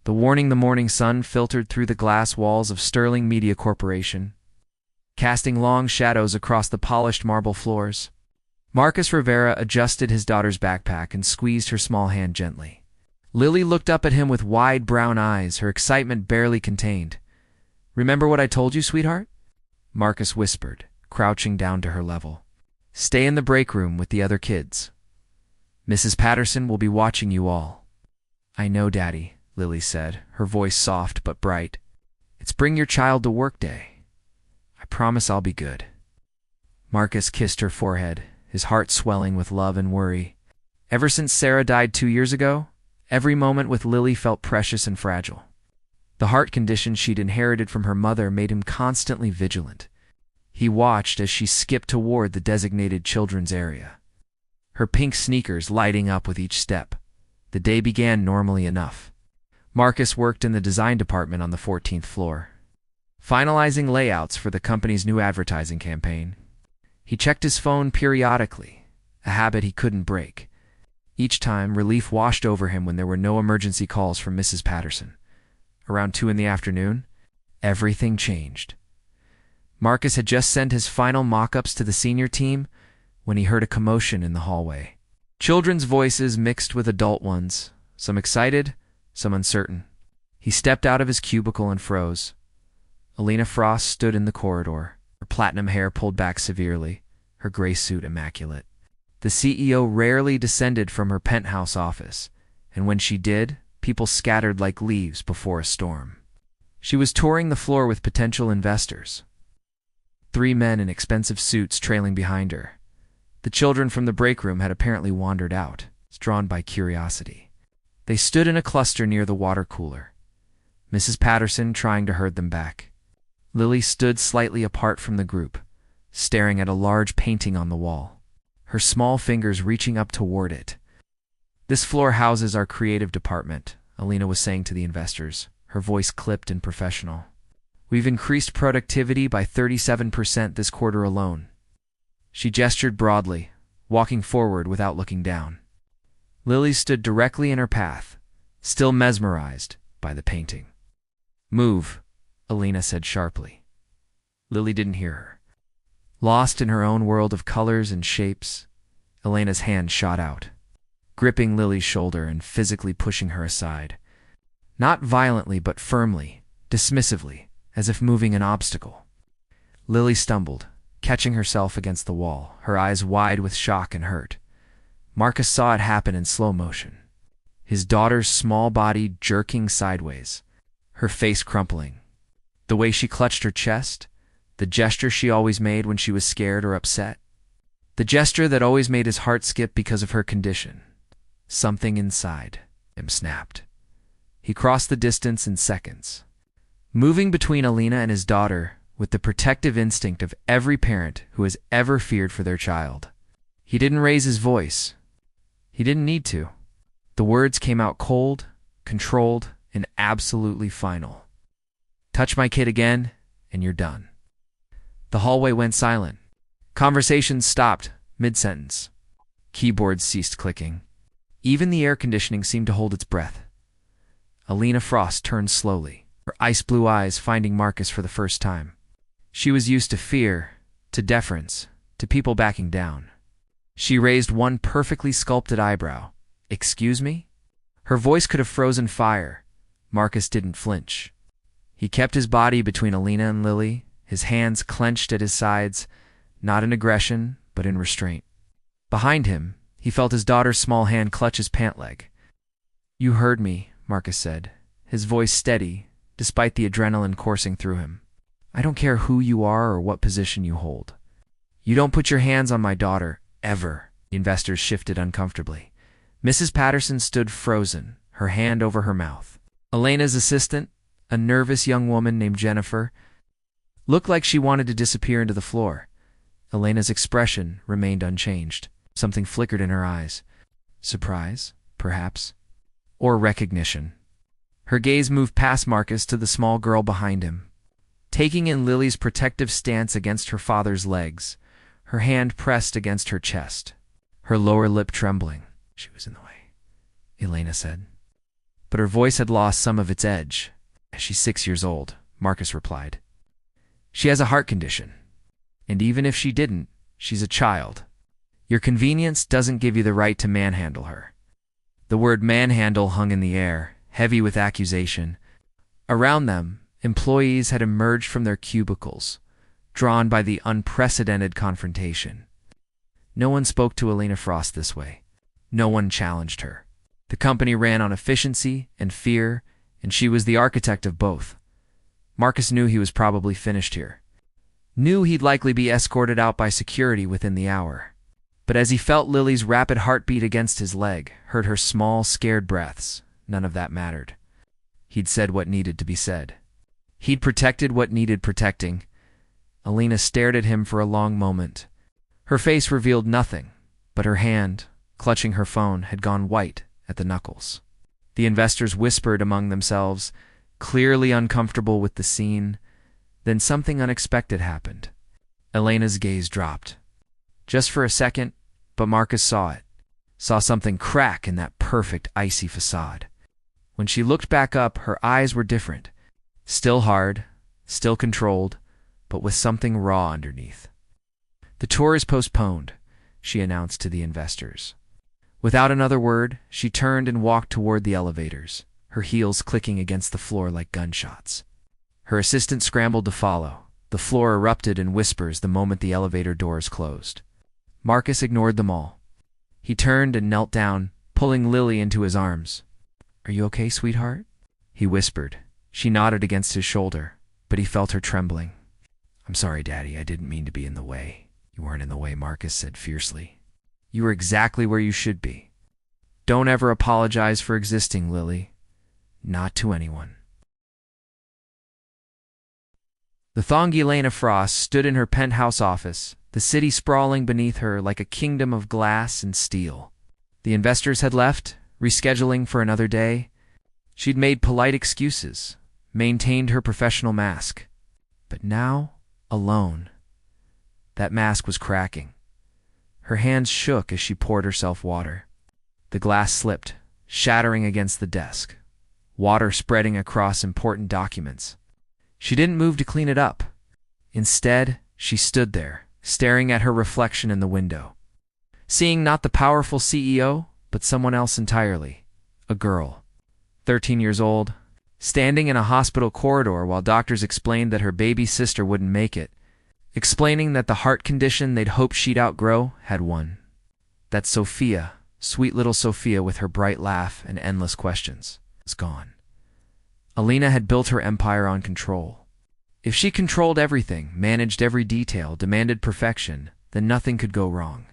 The morning sun filtered through the glass walls of Sterling Media Corporation, casting long shadows across the polished marble floors. Marcus Rivera adjusted his daughter's backpack and squeezed her small hand gently. Lily looked up at him with wide brown eyes, her excitement barely contained. "Remember what I told you, sweetheart?" Marcus whispered, crouching down to her level. "Stay in the break room with the other kids. Mrs. Patterson will be watching you all." "I know, Daddy," Lily said, her voice soft but bright. "It's bring your child to work day. I promise I'll be good." Marcus kissed her forehead, his heart swelling with love and worry. Ever since Sarah died 2 years ago, every moment with Lily felt precious and fragile. The heart condition she'd inherited from her mother made him constantly vigilant. He watched as she skipped toward the designated children's area, her pink sneakers lighting up with each step. The day began normally enough. Marcus worked in the design department on the 14th floor, finalizing layouts for the company's new advertising campaign. He checked his phone periodically, a habit he couldn't break. Each time, relief washed over him when there were no emergency calls from Mrs. Patterson. Around 2 in the afternoon, everything changed. Marcus had just sent his final mock-ups to the senior team when he heard a commotion in the hallway. Children's voices mixed with adult ones, some excited, some uncertain. He stepped out of his cubicle and froze. Alina Frost stood in the corridor, her platinum hair pulled back severely, her gray suit immaculate. The CEO rarely descended from her penthouse office, and when she did, people scattered like leaves before a storm. She was touring the floor with potential investors, 3 men in expensive suits trailing behind her. The children from the break room had apparently wandered out, drawn by curiosity. They stood in a cluster near the water cooler, Mrs. Patterson trying to herd them back. Lily stood slightly apart from the group, staring at a large painting on the wall, her small fingers reaching up toward it. "This floor houses our creative department," Alina was saying to the investors, her voice clipped and professional. "We've increased productivity by 37% this quarter alone." She gestured broadly, walking forward without looking down. Lily stood directly in her path, still mesmerized by the painting. "Move," Alina said sharply. Lily didn't hear her. Lost in her own world of colors and shapes, Elena's hand shot out, gripping Lily's shoulder and physically pushing her aside. Not violently, but firmly, dismissively, as if moving an obstacle. Lily stumbled, catching herself against the wall, her eyes wide with shock and hurt. Marcus saw it happen in slow motion, his daughter's small body jerking sideways, her face crumpling. The way she clutched her chest, the gesture she always made when she was scared or upset, the gesture that always made his heart skip because of her condition. Something inside him snapped. He crossed the distance in seconds, moving between Alina and his daughter with the protective instinct of every parent who has ever feared for their child. He didn't raise his voice. He didn't need to. The words came out cold, controlled, and absolutely final. "Touch my kid again, and you're done." The hallway went silent. Conversations stopped mid-sentence. Keyboards ceased clicking. Even the air conditioning seemed to hold its breath. Alina Frost turned slowly, her ice-blue eyes finding Marcus for the first time. She was used to fear, to deference, to people backing down. She raised one perfectly sculpted eyebrow. "Excuse me?" Her voice could have frozen fire. Marcus didn't flinch. He kept his body between Alina and Lily, his hands clenched at his sides, not in aggression, but in restraint. Behind him, he felt his daughter's small hand clutch his pant leg. "You heard me," Marcus said, his voice steady, despite the adrenaline coursing through him. "I don't care who you are or what position you hold. You don't put your hands on my daughter, ever." The investors shifted uncomfortably. Mrs. Patterson stood frozen, her hand over her mouth. Elena's assistant, a nervous young woman named Jennifer, looked like she wanted to disappear into the floor. Elena's expression remained unchanged. Something flickered in her eyes. Surprise, perhaps, or recognition. Her gaze moved past Marcus to the small girl behind him, taking in Lily's protective stance against her father's legs, her hand pressed against her chest, her lower lip trembling. "She was in the way," Elena said. but her voice had lost some of its edge. "She's 6 years old," Marcus replied. "She has a heart condition. And even if she didn't, she's a child. Your convenience doesn't give you the right to manhandle her." The word manhandle hung in the air, heavy with accusation. Around them, employees had emerged from their cubicles, drawn by the unprecedented confrontation. No one spoke to Elena Frost this way. No one challenged her. The company ran on efficiency and fear, and she was the architect of both. Marcus knew he was probably finished here. Knew he'd likely be escorted out by security within the hour. But as he felt Lily's rapid heartbeat against his leg, heard her small, scared breaths, none of that mattered. He'd said what needed to be said. He'd protected what needed protecting. Elena stared at him for a long moment. Her face revealed nothing, but her hand, clutching her phone, had gone white at the knuckles. The investors whispered among themselves, clearly uncomfortable with the scene. Then something unexpected happened. Elena's gaze dropped. Just for a second, but Marcus saw it. Saw something crack in that perfect icy facade. When she looked back up, her eyes were different. Still hard, still controlled, but with something raw underneath. "The tour is postponed," she announced to the investors. Without another word, she turned and walked toward the elevators, her heels clicking against the floor like gunshots. Her assistant scrambled to follow. The floor erupted in whispers the moment the elevator doors closed. Marcus ignored them all. He turned and knelt down, pulling Lily into his arms. "Are you okay, sweetheart?" he whispered. She nodded against his shoulder, but he felt her trembling. "I'm sorry, Daddy, I didn't mean to be in the way." "You weren't in the way," Marcus said fiercely. "You were exactly where you should be. Don't ever apologize for existing, Lily. Not to anyone." The thongy Elena Frost stood in her penthouse office, the city sprawling beneath her like a kingdom of glass and steel. The investors had left, rescheduling for another day. She'd made polite excuses, maintained her professional mask. But now, alone, that mask was cracking. Her hands shook as she poured herself water. The glass slipped, shattering against the desk, water spreading across important documents. She didn't move to clean it up. Instead, she stood there, staring at her reflection in the window, seeing not the powerful CEO, but someone else entirely. A girl, 13 years old, standing in a hospital corridor while doctors explained that her baby sister wouldn't make it, explaining that the heart condition they'd hoped she'd outgrow had won. That Sophia, sweet little Sophia with her bright laugh and endless questions, was gone. Elena had built her empire on control. If she controlled everything, managed every detail, demanded perfection, then nothing could go wrong.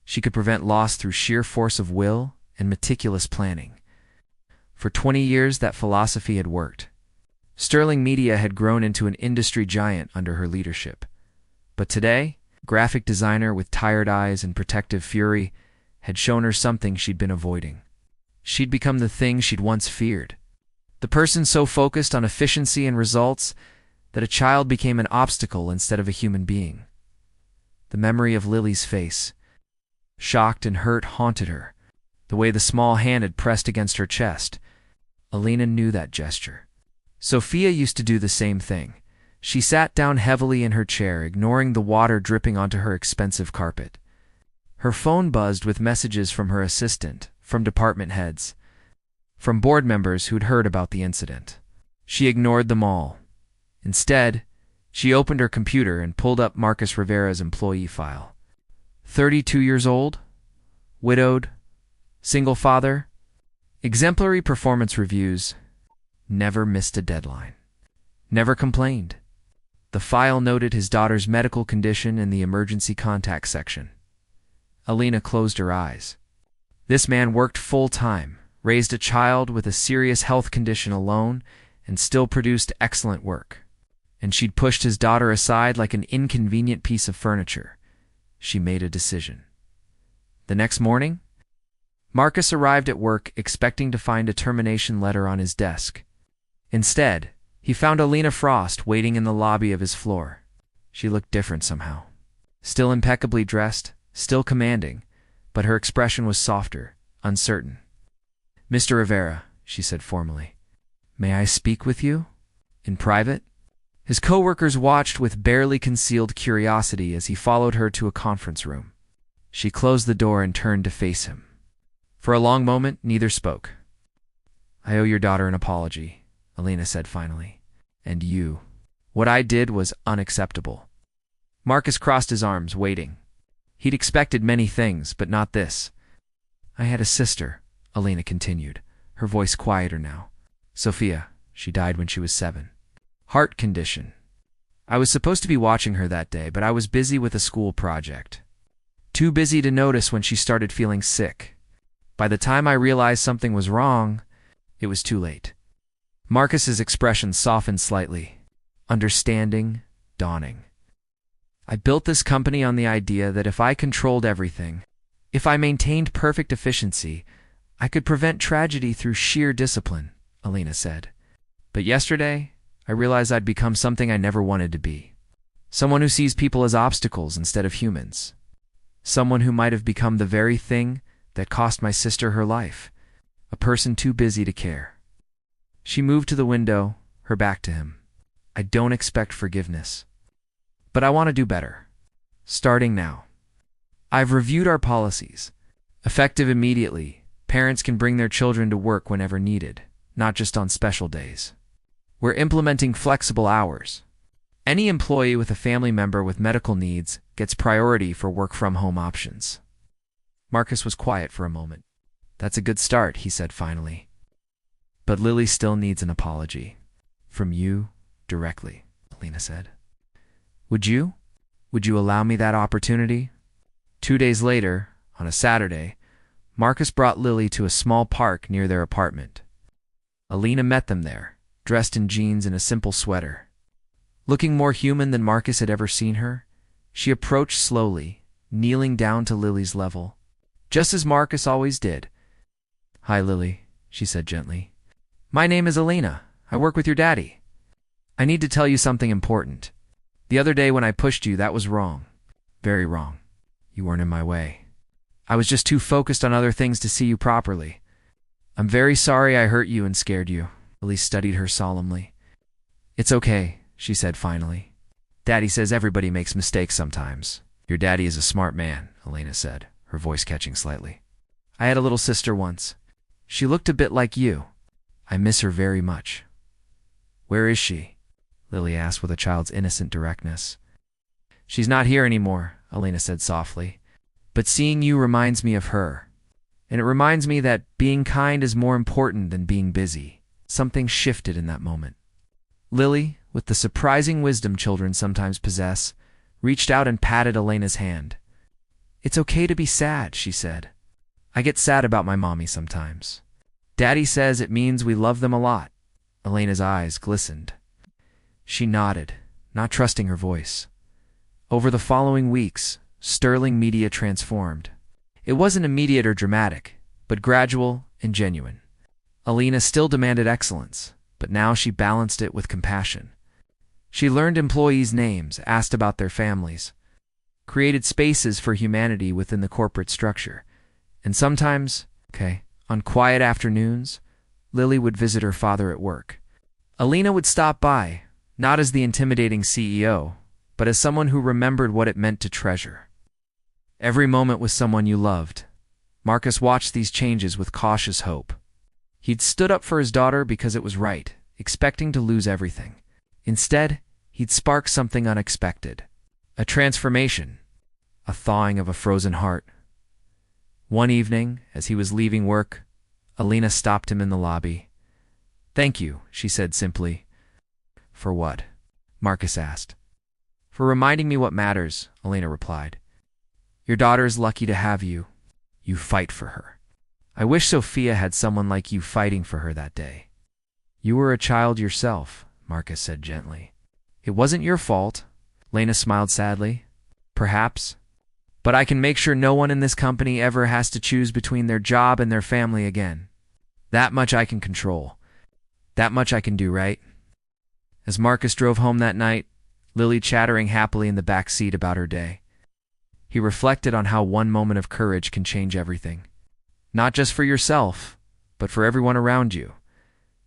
She could prevent loss through sheer force of will and meticulous planning. For 20 years, that philosophy had worked. Sterling Media had grown into an industry giant under her leadership. But today, graphic designer with tired eyes and protective fury had shown her something she'd been avoiding. She'd become the thing she'd once feared. The person so focused on efficiency and results that a child became an obstacle instead of a human being. The memory of Lily's face, shocked and hurt, haunted her. The way the small hand had pressed against her chest. Elena knew that gesture. Sophia used to do the same thing. She sat down heavily in her chair, ignoring the water dripping onto her expensive carpet. Her phone buzzed with messages from her assistant, from department heads, from board members who'd heard about the incident. She ignored them all. Instead, she opened her computer and pulled up Marcus Rivera's employee file. 32 years old, widowed, single father, exemplary performance reviews, never missed a deadline, never complained. The file noted his daughter's medical condition in the emergency contact section. Elena closed her eyes. This man worked full-time, raised a child with a serious health condition alone, and still produced excellent work. And she'd pushed his daughter aside like an inconvenient piece of furniture. She made a decision. The next morning, Marcus arrived at work expecting to find a termination letter on his desk. Instead, he found Elena Frost waiting in the lobby of his floor. She looked different somehow. Still impeccably dressed, still commanding, but her expression was softer, uncertain. "Mr. Rivera," she said formally. "May I speak with you? In private?" His coworkers watched with barely concealed curiosity as he followed her to a conference room. She closed the door and turned to face him. For a long moment, neither spoke. "I owe your daughter an apology," Alina said finally. "And you. What I did was unacceptable." Marcus crossed his arms, waiting. He'd expected many things, but not this. "I had a sister," Alina continued, her voice quieter now. "Sophia. She died when she was 7. Heart condition. I was supposed to be watching her that day, but I was busy with a school project. Too busy to notice when she started feeling sick. By the time I realized something was wrong, it was too late." Marcus's expression softened slightly. Understanding, dawning. "I built this company on the idea that if I controlled everything, if I maintained perfect efficiency, I could prevent tragedy through sheer discipline," Alina said. "But yesterday, I realized I'd become something I never wanted to be. Someone who sees people as obstacles instead of humans. Someone who might have become the very thing that cost my sister her life. A person too busy to care." She moved to the window, her back to him. "I don't expect forgiveness. But I want to do better. Starting now. I've reviewed our policies. Effective immediately, parents can bring their children to work whenever needed, not just on special days. We're implementing flexible hours. Any employee with a family member with medical needs gets priority for work-from-home options." Marcus was quiet for a moment. "That's a good start," he said finally. "But Lily still needs an apology. From you, directly," Alina said. Would you allow me that opportunity?" 2 days later, on a Saturday, Marcus brought Lily to a small park near their apartment. Alina met them there, dressed in jeans and a simple sweater. Looking more human than Marcus had ever seen her, she approached slowly, kneeling down to Lily's level, just as Marcus always did. "Hi, Lily," she said gently. "My name is Alina. I work with your daddy. I need to tell you something important. The other day when I pushed you, that was wrong. Very wrong. You weren't in my way. I was just too focused on other things to see you properly. I'm very sorry I hurt you and scared you." Lily studied her solemnly. "It's okay," she said finally. "Daddy says everybody makes mistakes sometimes." "Your daddy is a smart man," Alina said, her voice catching slightly. "I had a little sister once. She looked a bit like you. I miss her very much." "Where is she?" Lily asked with a child's innocent directness. "She's not here anymore," Alina said softly. "But seeing you reminds me of her. And it reminds me that being kind is more important than being busy." Something shifted in that moment. Lily, with the surprising wisdom children sometimes possess, reached out and patted Alina's hand. "It's okay to be sad," she said. "I get sad about my mommy sometimes. Daddy says it means we love them a lot." Alina's eyes glistened. She nodded, not trusting her voice. Over the following weeks, Sterling Media transformed. It wasn't immediate or dramatic, but gradual and genuine. Alina still demanded excellence, but now she balanced it with compassion. She learned employees' names, asked about their families, created spaces for humanity within the corporate structure, and sometimes, on quiet afternoons, Lily would visit her father at work. Alina would stop by, not as the intimidating CEO, but as someone who remembered what it meant to treasure every moment with someone you loved. Marcus watched these changes with cautious hope. He'd stood up for his daughter because it was right, expecting to lose everything. Instead, he'd sparked something unexpected. A transformation, a thawing of a frozen heart. One evening, as he was leaving work, Alina stopped him in the lobby. "Thank you," she said simply. "For what?" Marcus asked. "For reminding me what matters," Alina replied. "Your daughter is lucky to have you. You fight for her. I wish Sophia had someone like you fighting for her that day." "You were a child yourself," Marcus said gently. "It wasn't your fault," Lena smiled sadly. "Perhaps. But I can make sure no one in this company ever has to choose between their job and their family again. That much I can control. That much I can do, right?" As Marcus drove home that night, Lily chattering happily in the back seat about her day, he reflected on how one moment of courage can change everything. Not just for yourself, but for everyone around you.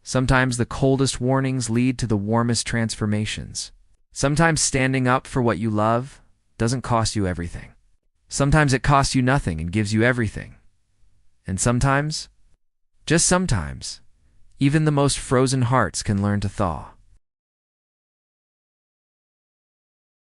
Sometimes the coldest warnings lead to the warmest transformations. Sometimes standing up for what you love doesn't cost you everything. Sometimes it costs you nothing and gives you everything. And sometimes, just sometimes, even the most frozen hearts can learn to thaw.